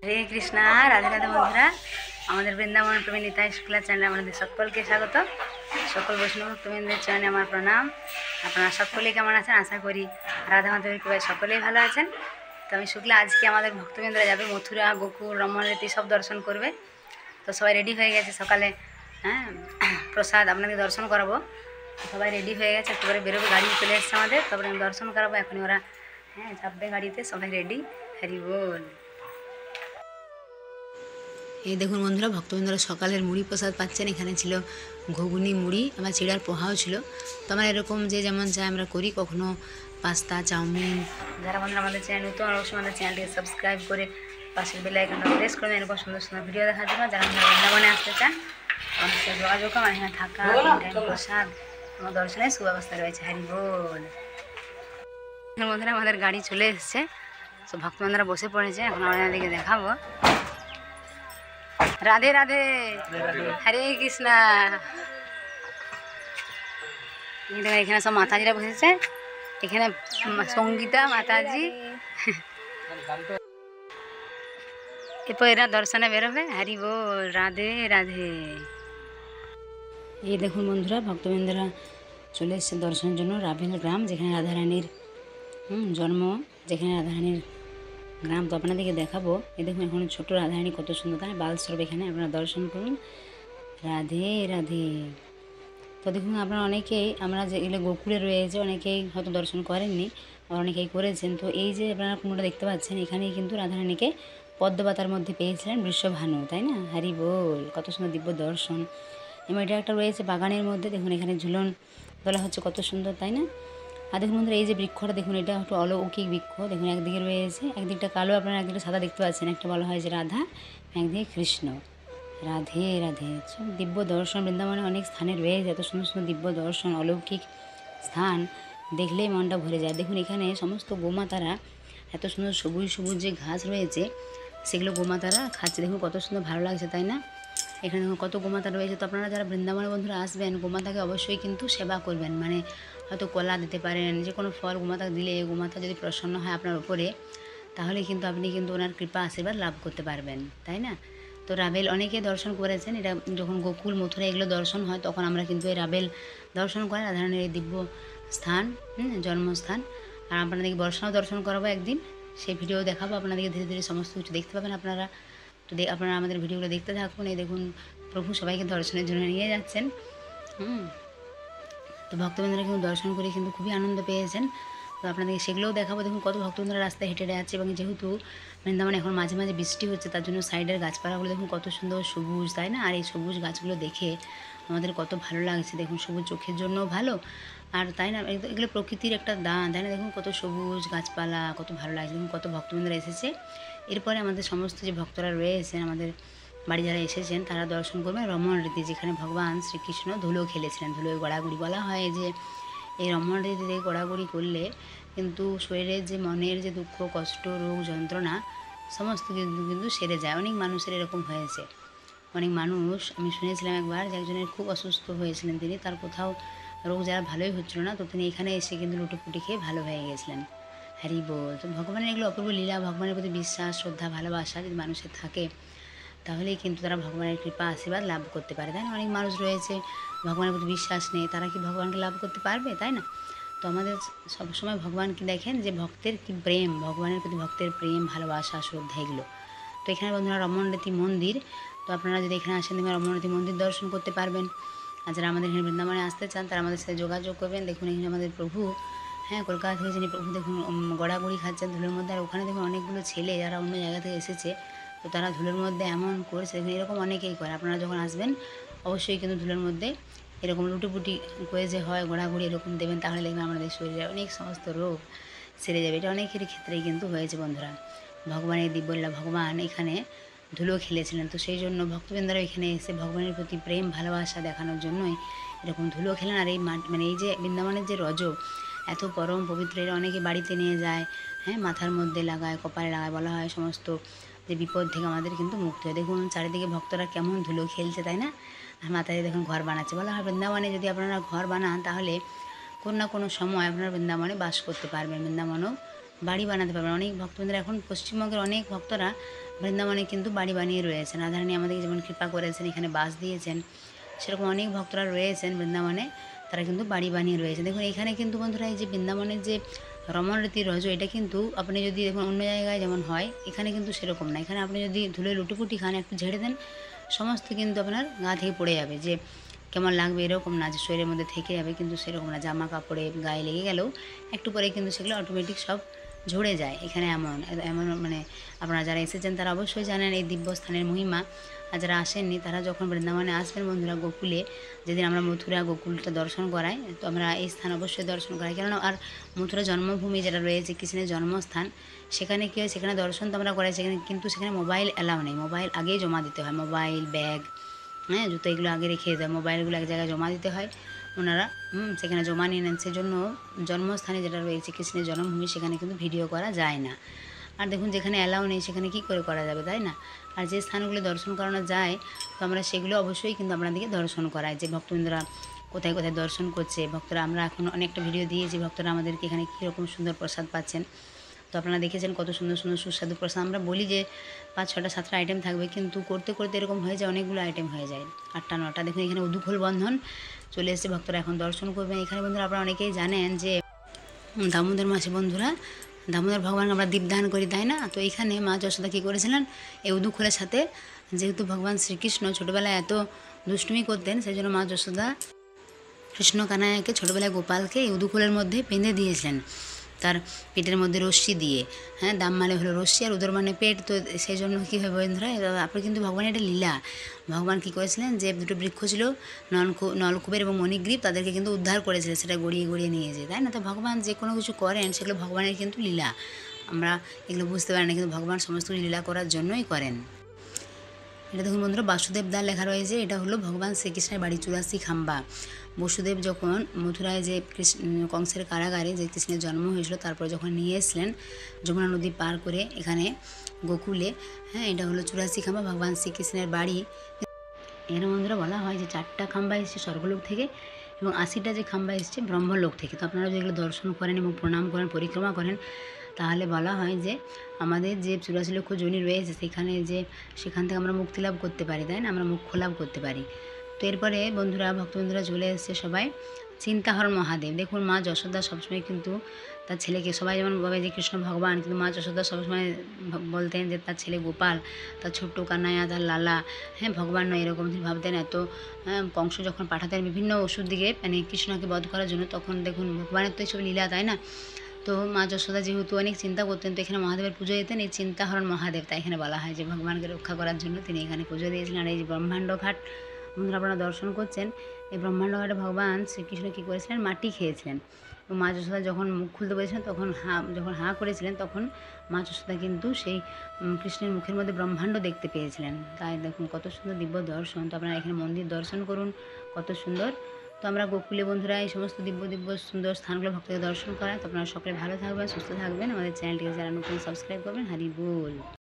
হরে কৃষ্ণা, রাধে রাধে বন্ধুরা। আমাদের বৃন্দাবন প্রেমী নিতাই শুক্লা চ্যানেলে আমাদের সকলকে স্বাগত। সকল বৈষ্ণব ভক্তবৃন্দের চ্যানেলে আমার প্রণাম। আপনারা সকলেই কেমন আছেন? আশা করি রাধা মাধবের কৃপায় সকলেই ভালো আছেন। তো আমি শুক্লা আজকে আমাদের ভক্তবৃন্দরা যাবে মথুরা, গোকুল, রমণরীতি সব দর্শন করবে। তো সবাই রেডি হয়ে গেছে সকালে। হ্যাঁ, প্রসাদ আপনাদের দর্শন করাবো। সবাই রেডি হয়ে গেছে, একেবারে বেরোবে, গাড়ি চলে এসছে আমাদের। তারপরে আমি দর্শন করাবো। এখনই ওরা চাপবে গাড়িতে, সবাই রেডি। হরি বল। এই দেখুন বন্ধুরা, ভক্তবৃন্দরা সকালের মুড়ি প্রসাদ পাচ্ছেন। এখানে ছিল ঘুগনি, মুড়ি, আমার চিড়ার পোহাও ছিল। তো আমরা এরকম যে যেমন চাই আমরা করি, কখনো পাস্তা, চাউমিন। যারা বন্ধুরা আমাদের চ্যানেল নতুন, অবশ্যই আমাদের চ্যানেলটিকে সাবস্ক্রাইব করে পাশের বেল আইকনটা প্রেস করে এরকম সুন্দর সুন্দর ভিডিও দেখার জন্য। যারা আমরা বৃন্দাবনে আসতে চান আমাদের সাথে যোগাযোগ করুন। আর এখানে থাকা, প্রসাদ আমার দর্শনের সুব্যবস্থা রয়েছে। হরি বল। বন্ধুরা আমাদের গাড়ি চলে এসছে, সব ভক্তবৃন্দরা বসে পড়েছে। এখন আমরা এদিকে দেখাবো। রাধে রাধে, হরে কৃষ্ণা। এখানে সব মাতাজিরা বসেছে। এখানে সঙ্গীতা মাতাজি, এরপর এরা দর্শনে বেরোবে। হরি বল, রাধে রাধে। এই দেখুন বন্ধুরা, ভক্তবৃন্দরা চলে এসছে দর্শনের জন্য রাভেল গ্রাম, যেখানে রাধারানীর জন্ম, যেখানে রাধারানীর গ্রাম। তো আপনাদেরকে দেখাবো। এই দেখুন এখন ছোট রাধারানী কত সুন্দর, তাই বালস্বরূপ। এখানে আপনারা দর্শন করুন। রাধে রাধে। তো দেখুন আপনারা অনেকেই, আমরা যে এগুলো গোকুলে রয়েছে, অনেকেই হয়তো দর্শন করেননি, আর অনেকেই করেছেন। তো এই যে আপনারা কুমড়োটা দেখতে পাচ্ছেন, এখানেই কিন্তু রাধারানীকে পদ্মপাতার মধ্যে পেয়েছিলেন বৃষভানু, তাই না? হরি বল, কত সুন্দর দিব্য দর্শন। এবং এটা একটা রয়েছে বাগানের মধ্যে। দেখুন এখানে ঝুলন তোলা হচ্ছে, কত সুন্দর, তাই না? আর দেখুন বন্ধুরা, এই যে বৃক্ষটা দেখুন, এটা একটু অলৌকিক বৃক্ষ। দেখুন একদিকে রয়েছে, একদিকটা কালো, আপনারা একদিকটা সাদা দেখতে পাচ্ছেন। একটা বলা হয় যে রাধা, একদিকে কৃষ্ণ। রাধে রাধে। সব দিব্য দর্শন বৃন্দাবনে অনেক স্থানে রয়েছে, এত সুন্দর সুন্দর দিব্য দর্শন, অলৌকিক স্থান দেখলেই মনটা ভরে যায়। দেখুন এখানে সমস্ত গোমাতারা, এত সুন্দর সবুজ সবুজ যে ঘাস রয়েছে, সেগুলো গোমাতারা খাচ্ছে। দেখুন কত সুন্দর, ভালো লাগছে, তাই না? এখানে কত গোমাতা রয়েছে। তো আপনারা যারা বৃন্দাবনের বন্ধুরা আসবেন, গোমাতাকে অবশ্যই কিন্তু সেবা করবেন। মানে হয়তো কলা দিতে পারেন, যে কোনো ফল গোমাতাকে দিলে গোমাতা যদি প্রসন্ন হয় আপনার উপরে, তাহলে কিন্তু আপনি কিন্তু ওনার কৃপা আশীর্বাদ লাভ করতে পারবেন, তাই না? তো রাভেল অনেকে দর্শন করেছেন। এটা যখন গোকুল, মথুরা এগুলো দর্শন হয়, তখন আমরা কিন্তু এই রাভেল দর্শন করি, রাধারানীর এই দিব্য স্থান, জন্মস্থান। আর আপনাদেরকে বর্ষাও দর্শন করাবো একদিন, সেই ভিডিও দেখাবো আপনাদেরকে। ধীরে ধীরে সমস্ত কিছু দেখতে পাবেন আপনারা। তো আপনারা আমাদের ভিডিওগুলো দেখতে থাকুন। এই দেখুন প্রভু সবাইকে দর্শনের জন্য নিয়ে যাচ্ছেন। তো ভক্তবৃন্দরা কিন্তু দর্শন করে কিন্তু খুবই আনন্দ পেয়েছেন। তো আপনাদেরকে সেগুলোও দেখাবো। দেখুন কত ভক্তবৃন্দরা রাস্তায় হেঁটে যাচ্ছে। এবং যেহেতু বৃন্দাবনে এখন মাঝে মাঝে বৃষ্টি হচ্ছে, তার জন্য সাইডের গাছপালাগুলো দেখুন কত সুন্দর সবুজ, তাই না? আর এই সবুজ গাছগুলো দেখে আমাদের কত ভালো লাগছে। দেখুন সবুজ চোখের জন্যও ভালো, আর তাই না, এগুলো প্রকৃতির একটা দান, তাই না? দেখুন কত সবুজ গাছপালা, কত ভালো লাগছে। দেখুন কত ভক্তবৃন্দরা এসেছে। এরপরে আমাদের সমস্ত যে ভক্তরা রয়েছেন, আমাদের বাড়ি যারা এসেছেন, তারা দর্শন করবেন রমণ রীতি, যেখানে ভগবান শ্রীকৃষ্ণ ধুলো খেলেছিলেন। ধুলোয় গড়াগড়ি বলা হয় যে এই রমণ রীতিতে গড়াগড়ি করলে কিন্তু শরীরের যে মনের যে দুঃখ, কষ্ট, রোগ, যন্ত্রণা সমস্ত কিন্তু সেরে যায়। অনেক মানুষের এরকম হয়েছে। অনেক মানুষ, আমি শুনেছিলাম একবার যে একজনের খুব অসুস্থ হয়েছিলেন তিনি, তার কোথাও রোগ যারা ভালোই হচ্ছিল না, তো তিনি এখানে এসে কিন্তু লুটোপুটি খেয়ে ভালো হয়ে গেছিলেন। হ্যারি বল। তো ভগবানের এগুলো অপূর্ব লীলা। ভগবানের প্রতি বিশ্বাস, শ্রদ্ধা, ভালোবাসা যদি মানুষের থাকে, তাহলেই কিন্তু তারা ভগবানের কৃপা আশীর্বাদ লাভ করতে পারে, তাই না? অনেক মানুষ রয়েছে ভগবানের প্রতি বিশ্বাস নেই, তারা কি ভগবানকে লাভ করতে পারবে, তাই না? তো আমাদের সবসময় ভগবানকে দেখেন যে ভক্তের কি প্রেম, ভগবানের প্রতি ভক্তের প্রেম, ভালোবাসা, শ্রদ্ধা, এগুলো। তো এখানে বন্ধুরা রমণরীতি মন্দির। তো আপনারা যদি এখানে আসেন, দেখবেন রমণরীতি মন্দির দর্শন করতে পারবেন। আর যারা আমাদের এখানে বৃন্দাবনে আসতে চান, তারা আমাদের সাথে যোগাযোগ করবেন। দেখুন এখানে আমাদের প্রভু, কলকাতা থেকে যিনি প্রভু, দেখুন গড়াগড়ি খাচ্ছেন ধুলোর মধ্যে। আর ওখানে দেখুন অনেকগুলো ছেলে যারা অন্য জায়গা থেকে এসেছে, তো তারা ধুলোর মধ্যে এমন করেছে। দেখুন এরকম অনেকেই করে। আপনারা যখন আসবেন অবশ্যই কিন্তু ধুলোর মধ্যে এরকম লুটোপুটি করে যে হয়, ঘোরাঘুরি এরকম দেবেন, তাহলে দেখবেন আমাদের শরীরে অনেক সমস্ত রোগ সেরে যাবে। এটা অনেকের ক্ষেত্রেই কিন্তু হয়েছে বন্ধুরা। ভগবানের দিব্যলীলা, ভগবান এখানে ধুলো খেলেছিলেন। তো সেই জন্য ভক্তবৃন্দরা এখানে এসে ভগবানের প্রতি প্রেম, ভালোবাসা দেখানোর জন্যই এরকম ধুলো খেলেন। আর এই মানে এই যে বৃন্দাবনের যে রজ, এত পরম পবিত্র, এরা অনেকে বাড়িতে নিয়ে যায়, মাথার মধ্যে লাগায়, কপালে লাগায়। বলা হয় সমস্ত যে বিপদ থেকে আমাদের কিন্তু মুক্তি হয়। দেখুন চারিদিকে ভক্তরা কেমন ধুলো খেলছে, তাই না? আর মাথায় দেখুন ঘর বানাচ্ছে। বলা হয় বৃন্দাবনে যদি আপনারা ঘর বানান, তাহলে কোনো না কোনো সময় আপনারা বৃন্দাবনে বাস করতে পারবেন, বৃন্দাবনেও বাড়ি বানাতে পারবেন। অনেক ভক্তবৃন্দরা এখন পশ্চিমবঙ্গের অনেক ভক্তরা বৃন্দাবনে কিন্তু বাড়ি বানিয়ে রয়েছেন। রাধারানী আমাদেরকে যেমন কৃপা করেছেন, এখানে বাস দিয়েছেন, সেরকম অনেক ভক্তরা রয়েছেন বৃন্দাবনে, তারা কিন্তু বাড়ি বানিয়ে রয়েছে। দেখুন এখানে কিন্তু বন্ধুরা এই যে বৃন্দাবনের যে রমণ রীতি রজ, এটা কিন্তু আপনি যদি দেখুন অন্য জায়গায় যেমন হয়, এখানে কিন্তু সেরকম না। এখানে আপনি যদি ধুলে লুটোপুটি খান, একটু ঝেড়ে দেন, সমস্ত কিন্তু আপনার গা থেকে পড়ে যাবে। যে কেমন লাগবে এরকম না যে শরীরের মধ্যে থেকে যাবে, কিন্তু সেরকম না। জামা কাপড়ে গায়ে লেগে গেলেও একটু পরে কিন্তু সেগুলো অটোমেটিক সব ঝরে যায়। এখানে এমন এমন মানে আপনারা যারা এসেছেন তারা অবশ্যই জানেন এই দিব্যস্থানের মহিমা। আর যারা আসেননি তারা যখন বৃন্দাবনে আসবেন বন্ধুরা, গোকুলে যেদিন আমরা মথুরা গোকুলটা দর্শন করাই, তো আমরা এই স্থান অবশ্যই দর্শন করাই। কেননা আর মথুরা জন্মভূমি যেটা রয়েছে, কৃষ্ণের জন্মস্থান, সেখানে কী হয়, সেখানে দর্শন তো আমরা করাই, সেখানে কিন্তু সেখানে মোবাইল অ্যালাউ নেই। মোবাইল আগেই জমা দিতে হয়, মোবাইল, ব্যাগ, হ্যাঁ, জুতো এগুলো আগে রেখে দিতে হয়, মোবাইলগুলো এক জায়গায় জমা দিতে হয়। ওনারা সেখানে জমা নিয়ে নেন। সেজন্য জন্মস্থানে যেটা রয়েছে কৃষ্ণের জন্মভূমি, সেখানে কিন্তু ভিডিও করা যায় না। আর দেখুন যেখানে অ্যালাউ নেই সেখানে কী করে করা যাবে, তাই না? আর যে স্থানগুলো দর্শন করানো যায়, তো আমরা সেগুলো অবশ্যই কিন্তু আপনাদেরকে দর্শন করাই, যে ভক্তবৃন্দরা কোথায় কোথায় দর্শন করছে। ভক্তরা আমরা এখন অনেকটা ভিডিও দিয়েছি, ভক্তরা আমাদেরকে এখানে কীরকম সুন্দর প্রসাদ পাচ্ছেন। তো আপনারা দেখেছেন কত সুন্দর সুন্দর সুস্বাদু প্রসাদ। আমরা বলি যে 5, 6টা 7টা আইটেম থাকবে, কিন্তু করতে করতে এরকম হয়ে যায়, অনেকগুলো আইটেম হয়ে যায়, 8টা 9টা। দেখুন এখানে উদুখোল বন্ধন চলে এসেছে, ভক্তরা এখন দর্শন করবেন। এখানে বন্ধুরা আপনারা অনেকেই জানেন যে দামোদর মাসে বন্ধুরা দামোদর ভগবানকে আমরা দীপদান করি, তাই না? তো এখানে মা যশোদা কী করেছিলেন, এই উদুখোলের সাথে, যেহেতু ভগবান শ্রীকৃষ্ণ ছোটোবেলায় এত দুষ্টুমি করতেন, সেই জন্য মা যশোদা কৃষ্ণ কানাইয়াকে ছোটোবেলায় গোপালকে এই উদুখোলের মধ্যে বেঁধে দিয়েছিলেন, তার পেটের মধ্যে রশ্মি দিয়ে। হ্যাঁ, দাম মানে হলো রশ্মি আর উদর মানে পেট। তো সেই জন্য কী হয় বন্ধুরা, আপনি কিন্তু ভগবানের এটা লীলা। ভগবান কী করেছিলেন, যে দুটো বৃক্ষ ছিল, নলকূপের এবং মণিগ্রীব, তাদেরকে কিন্তু উদ্ধার করেছিলেন, সেটা গড়িয়ে গড়িয়ে নিয়ে যেয়ে, তাই না? তো ভগবান যে কোনো কিছু করেন সেগুলো ভগবানের কিন্তু লীলা। আমরা এগুলো বুঝতে পারি না, কিন্তু ভগবান সমস্ত লীলা করার জন্যই করেন। এটা দেখুন বন্ধুরা, বাসুদেব দা লেখা রয়েছে, এটা হলো ভগবান শ্রীকৃষ্ণের বাড়ি 84 খাম্বা। বসুদেব যখন মথুরায় যে কংসের কারাগারে যে কৃষ্ণের জন্ম হয়েছিল, তারপরে যখন নিয়ে এসলেন যমুনা নদী পার করে এখানে গোকুলে, হ্যাঁ, এটা হলো 84 খাম্বা ভগবান শ্রীকৃষ্ণের বাড়ি। এর বন্ধুরা বলা হয় যে 4টা খাম্বা এসছে স্বর্গলোক থেকে এবং 80টা যে খাম্বা এসছে ব্রহ্মলোক থেকে। তো আপনারা যেগুলো দর্শন করেন এবং প্রণাম করেন, পরিক্রমা করেন, তাহলে বলা হয় যে আমাদের যে 84 লক্ষ যোনি রয়েছে সেখান থেকে আমরা মুক্তি লাভ করতে পারি, তাই না? আমরা মোক্ষ লাভ করতে পারি। তো এরপরে বন্ধুরা, ভক্তবন্ধুরা চলে এসছে সবাই চিন্তাহরণ মহাদেব। দেখুন মা যশোদা সবসময় কিন্তু তার ছেলেকে, সবাই যেমন ভাবে যে কৃষ্ণ ভগবান, কিন্তু মা যশোদা সবসময় বলতেন যে তার ছেলে গোপাল, তার ছোট্ট কানাইয়া, তার লালা, হ্যাঁ, ভগবান নয়, এরকম তিনি ভাবতেন। এত কংস যখন পাঠাতেন বিভিন্ন ওষুধ দিকে মানে কৃষ্ণকে বধ করার জন্য, তখন দেখুন ভগবানের তো এইসব লীলা, তাই না? তো মা যশোদা যেহেতু অনেক চিন্তা করতেন, তো এখানে মহাদেবের পুজো দিতেন, এই চিন্তাহরণ মহাদেব। তাই এখানে বলা হয় যে ভগবানকে রক্ষা করার জন্য তিনি এখানে পুজো দিয়েছিলেন। আর এই যে ব্রহ্মাণ্ড ঘাট বন্ধুরা আপনারা দর্শন করছেন, এই ব্রহ্মাণ্ড ঘাটে ভগবান শ্রীকৃষ্ণ কী করেছিলেন, মাটি খেয়েছিলেন। তো মা যশোদা যখন মুখ খুলতে বলেছিলেন, তখন যখন হাঁ করেছিলেন, তখন মা যশোদা কিন্তু সেই কৃষ্ণের মুখের মধ্যে ব্রহ্মাণ্ড দেখতে পেয়েছিলেন। তাই দেখুন কত সুন্দর দিব্য দর্শন। তো আপনারা এখানে মন্দির দর্শন করুন, কত সুন্দর। তো আমরা গোকুলে বন্ধুরা এই সমস্ত দিব্য দিব্য সুন্দর স্থানগুলো ভক্তকে দর্শন করায়। তো আপনারা সকলে ভালো থাকবেন, সুস্থ থাকবেন। আমাদের চ্যানেলটিকে যারা নতুন সাবস্ক্রাইব করবেন, হরি বল।